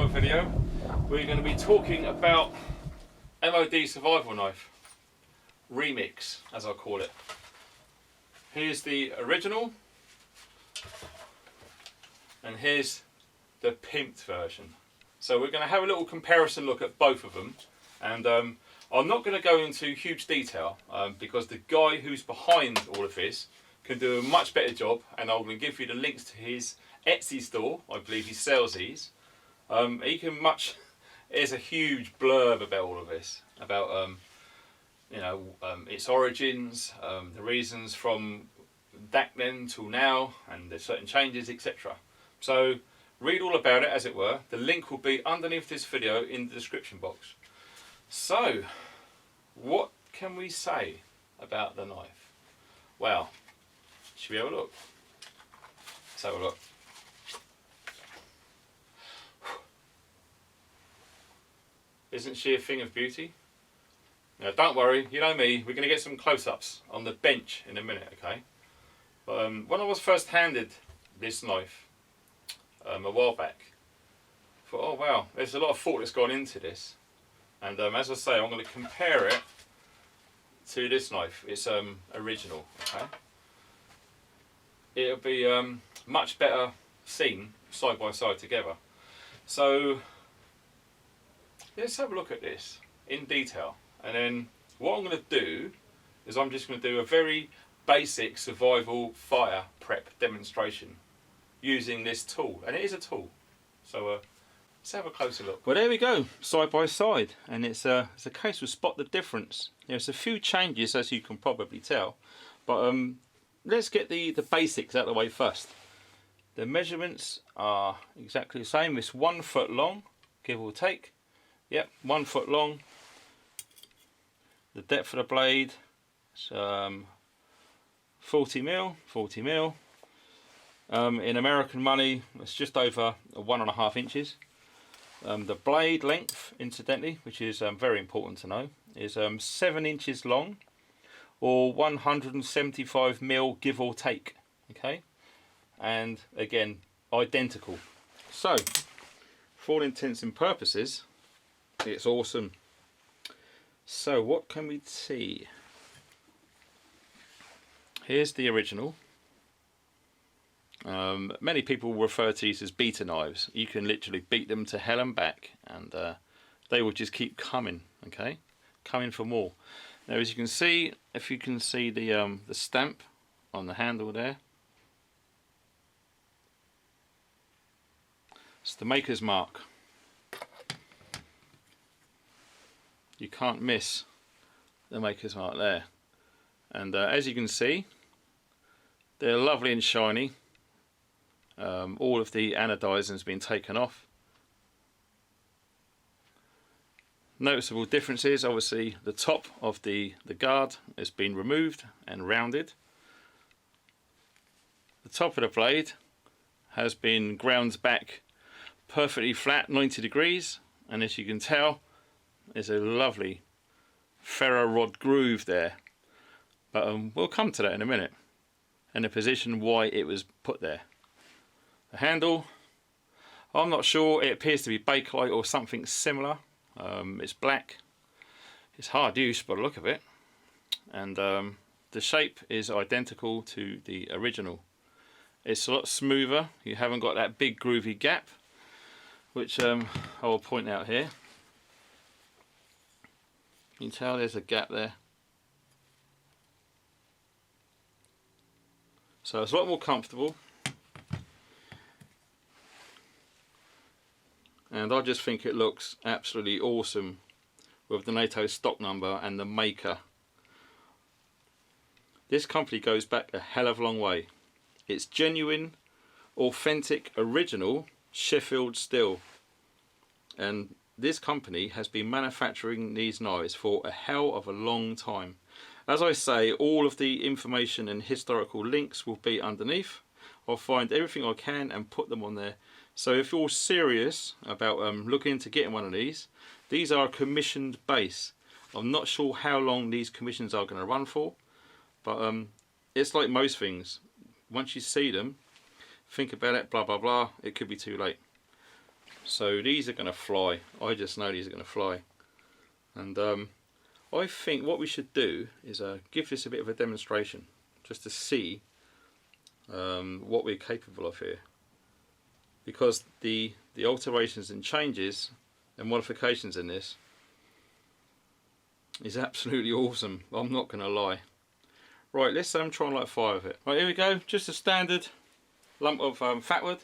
another video. We're going to be talking about MOD survival knife remix, as I call it. Here's the original and here's the pimped version. So we're going to have a little comparison look at both of them, and I'm not going to go into huge detail because the guy who's behind all of this can do a much better job, and I'm going to give you the links to his Etsy store. I believe he sells these. There's a huge blurb about all of this, about its origins, the reasons from back then till now, and there's certain changes, etc. So read all about it, as it were. The link will be underneath this video in the description box. So, what can we say about the knife? Well, should we have a look? Let's have a look. Isn't she a thing of beauty? Now don't worry, you know me, we're going to get some close-ups on the bench in a minute, okay? But when I was first handed this knife a while back, I thought, oh wow, there's a lot of thought that's gone into this. And as I say, I'm going to compare it to this knife. It's original, okay? It'll be much better seen side by side together. So let's have a look at this in detail, and then what I'm going to do is I'm just going to do a very basic survival fire prep demonstration using this tool, and it is a tool. So let's have a closer look. Well, there we go, side by side, and it's a case of spot the difference. There's a few changes, as you can probably tell, but let's get the basics out of the way first. The measurements are exactly the same. It's 1 foot long, give or take. Yep, 1 foot long. The depth of the blade is 40 mil. In American money, it's just over 1.5 inches. The blade length, incidentally, which is very important to know, is 7 inches long, or 175 mil, give or take. Okay, and again, identical. So, for all intents and purposes, it's awesome. So what can we see? Here's the original. Many people refer to these as beta knives. You can literally beat them to hell and back, and they will just keep coming. Okay, coming for more. Now, as you can see, if you can see the stamp on the handle there, it's the maker's mark. You can't miss the maker's mark there, and as you can see, they're lovely and shiny. All of the anodizing has been taken off. Noticeable differences: obviously the top of the guard has been removed and rounded. The top of the blade has been ground back perfectly flat, 90 degrees, and as you can tell, there's a lovely ferro rod groove there, but we'll come to that in a minute, and the position why it was put there. The handle, I'm not sure, it appears to be Bakelite or something similar. It's black, it's hard use by the look of it, and the shape is identical to the original. It's a lot smoother, you haven't got that big groovy gap, which I will point out here. You can tell there's a gap there. So it's a lot more comfortable. And I just think it looks absolutely awesome with the NATO stock number and the maker. This company goes back a hell of a long way. It's genuine, authentic, original Sheffield steel. And this company has been manufacturing these knives for a hell of a long time. As I say, all of the information and historical links will be underneath. I'll find everything I can and put them on there. So if you're serious about looking into getting one of these are a commissioned base. I'm not sure how long these commissions are going to run for, but it's like most things. Once you see them, think about it, blah blah blah, it could be too late. So these are going to fly. I just know these are going to fly. And I think what we should do is give this a bit of a demonstration, just to see what we're capable of here. Because the alterations and changes and modifications in this is absolutely awesome. I'm not going to lie. Right, let's try and light a fire with it. Right, here we go. Just a standard lump of fatwood,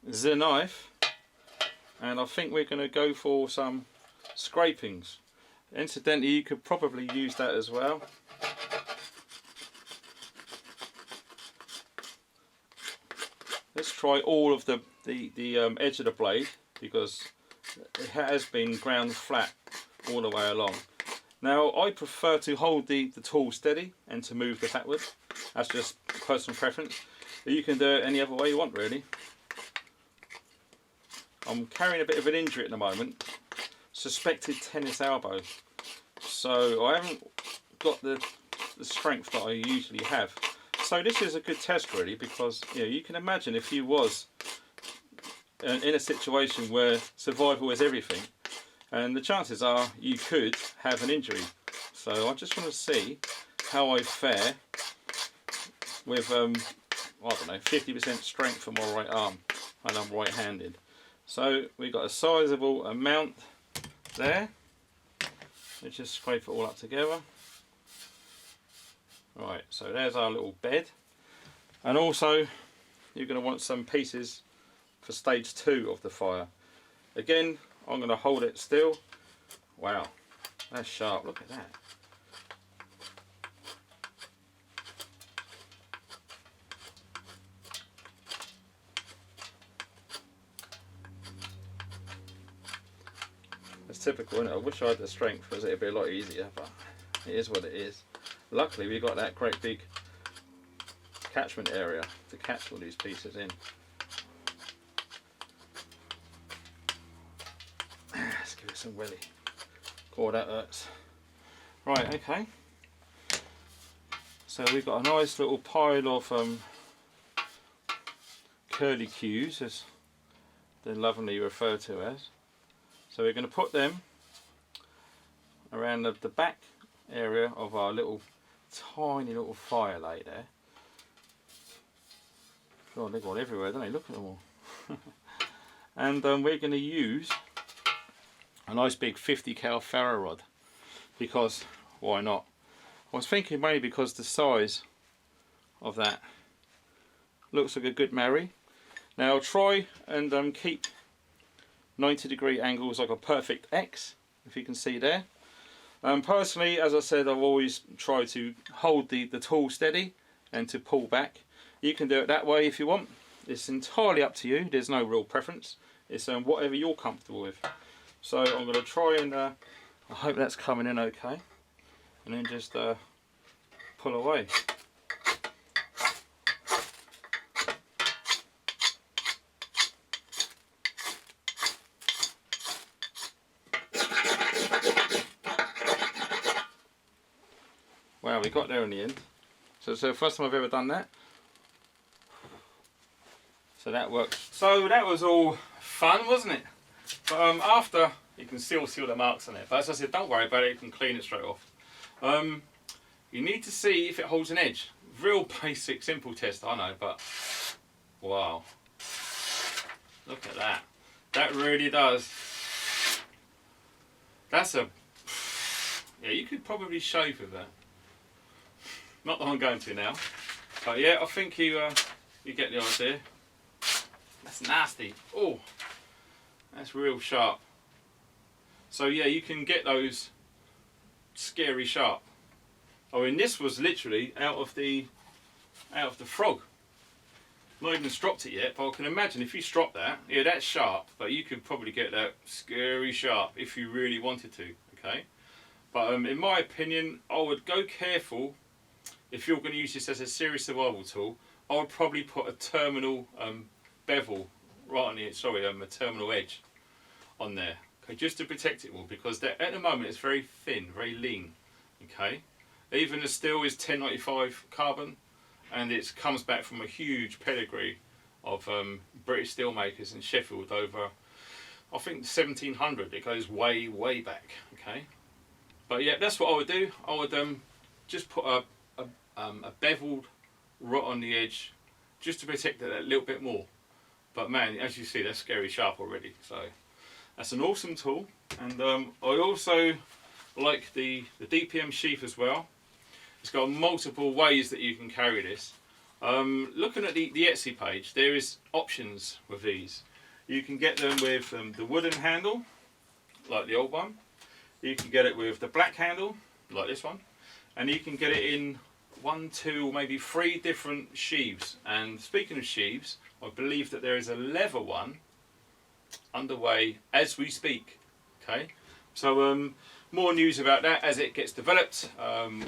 the knife, and I think we're going to go for some scrapings. Incidentally, you could probably use that as well. Let's try all of the edge of the blade, because it has been ground flat all the way along. Now I prefer to hold the tool steady and to move the fatwood. That's just personal preference. You can do it any other way you want, really. I'm carrying a bit of an injury at the moment, suspected tennis elbow, so I haven't got the strength that I usually have. So this is a good test, really, because you can imagine if you was in a situation where survival is everything, and the chances are you could have an injury. So I just want to see how I fare with I don't know, 50% strength for my right arm, and I'm right-handed. So we've got a sizable amount there. Let's just scrape it all up together. Right, so there's our little bed, and also you're going to want some pieces for stage 2 of the fire. Again, I'm going to hold it still. Wow, that's sharp, look at that. It's typical, isn't it? I wish I had the strength, because it'd be a lot easier, but it is what it is. Luckily we've got that great big catchment area to catch all these pieces in. Let's give it some welly. God, that hurts. Right, okay. So we've got a nice little pile of curly cues, as they're lovingly referred to as. So we're going to put them around the back area of our tiny little fire lay there. God, they've gone everywhere, don't they? Look at them all. And we're going to use a nice big 50 cal ferro rod, because why not? I was thinking maybe because the size of that looks like a good marry. Now try and keep 90-degree angles like a perfect X, if you can see there. Personally, as I said, I've always tried to hold the tool steady and to pull back. You can do it that way if you want. It's entirely up to you. There's no real preference. It's whatever you're comfortable with. So I'm going to try and I hope that's coming in okay, and then just pull away. Wow, we got there in the end. So it's the first time I've ever done that. So that works. So that was all fun, wasn't it? But after, you can still see all the marks on it. But as I said, don't worry about it, you can clean it straight off. You need to see if it holds an edge. Real basic, simple test, I know, but wow. Look at that. That really does. That's a... Yeah, you could probably shave with that. Not that I'm going to now. But yeah, I think you get the idea. That's nasty. Oh, that's real sharp. So yeah, you can get those scary sharp. I mean, this was literally out of the frog. Not even stropped it yet, but I can imagine if you strop that, yeah, that's sharp, but you could probably get that scary sharp if you really wanted to, okay? But in my opinion, I would go careful. If you're going to use this as a serious survival tool, I would probably put a terminal bevel right on the, a terminal edge on there, okay, just to protect it all, because at the moment it's very thin, very lean, okay? Even the steel is 1095 carbon, and it comes back from a huge pedigree of British steelmakers in Sheffield over, I think, 1700. It goes way back. Okay, but yeah, that's what I would do. I would just put a beveled rod on the edge, just to protect it a little bit more. But man, as you see, that's scary sharp already. So that's an awesome tool. And I also like the DPM sheath as well. It's got multiple ways that you can carry this. Looking at the Etsy page, there is options with these. You can get them with the wooden handle, like the old one. You can get it with the black handle, like this one. And you can get it in 1, 2, maybe 3 different sheaves. And speaking of sheaves, I believe that there is a leather one underway as we speak. Okay, so more news about that as it gets developed.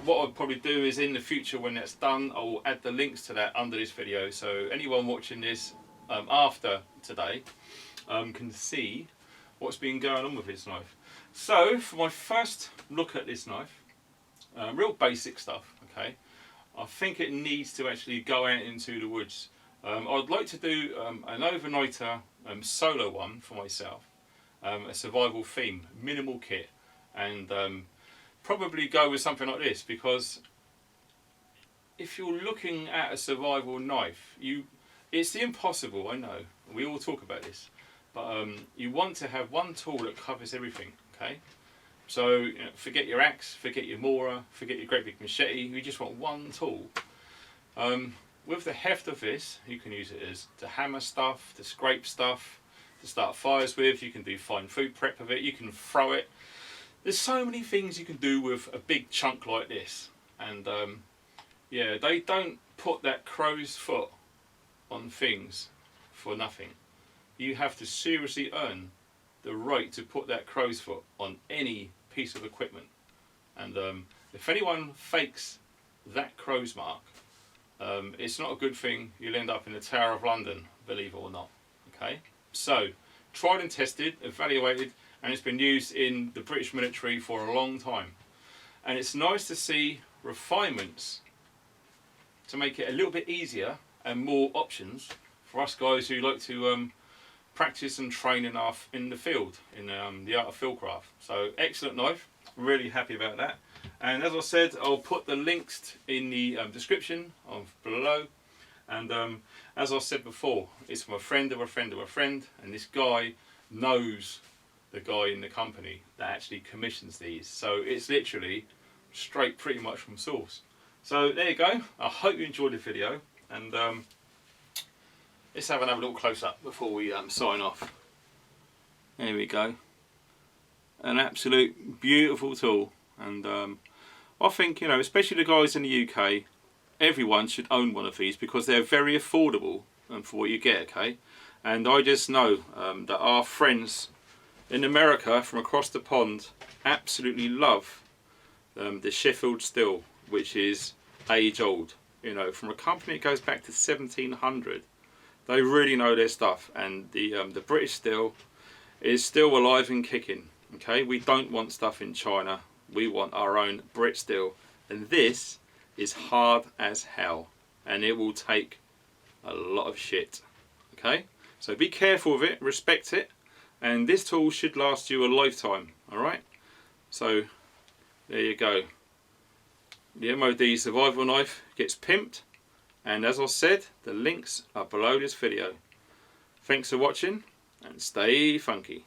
What I'll probably do is in the future, when that's done, I'll add the links to that under this video, so anyone watching this after today can see what's been going on with this knife. So for my first look at this knife, real basic stuff. Okay, I think it needs to actually go out into the woods. I'd like to do an overnighter solo one for myself, a survival theme, minimal kit, and probably go with something like this, because if you're looking at a survival knife, it's the impossible, I know, we all talk about this, but you want to have one tool that covers everything. Okay, so you know, forget your axe, forget your mauler, forget your great big machete, you just want one tool. With the heft of this, you can use it as to hammer stuff, to scrape stuff, to start fires with. You can do fine food prep with it, you can throw it. There's so many things you can do with a big chunk like this. And yeah, they don't put that crow's foot on things for nothing. You have to seriously earn the right to put that crow's foot on any piece of equipment. And if anyone fakes that crow's mark, it's not a good thing. You'll end up in the Tower of London, believe it or not. Okay, so tried and tested, evaluated, and it's been used in the British military for a long time. And it's nice to see refinements to make it a little bit easier and more options for us guys who like to practice and train in the field, in the art of fieldcraft. So excellent knife, really happy about that. And as I said, I'll put the links in the description of below. And as I said before, it's from a friend of a friend of a friend, and this guy knows the guy in the company that actually commissions these. So it's literally straight pretty much from source. So there you go. I hope you enjoyed the video, and let's have another little close up before we sign off. There we go. An absolute beautiful tool. And I think, you know, especially the guys in the UK, everyone should own one of these because they're very affordable for what you get. Okay, and I just know that our friends in America from across the pond absolutely love the Sheffield steel, which is age old. You know, from a company that goes back to 1700. They really know their stuff, and the British steel is still alive and kicking. Okay, we don't want stuff in China. We want our own Brit steel, and this is hard as hell, and it will take a lot of shit. Okay, so be careful with it, respect it, and this tool should last you a lifetime. Alright, so there you go. The MOD survival knife gets pimped, and as I said, the links are below this video. Thanks for watching, and stay funky.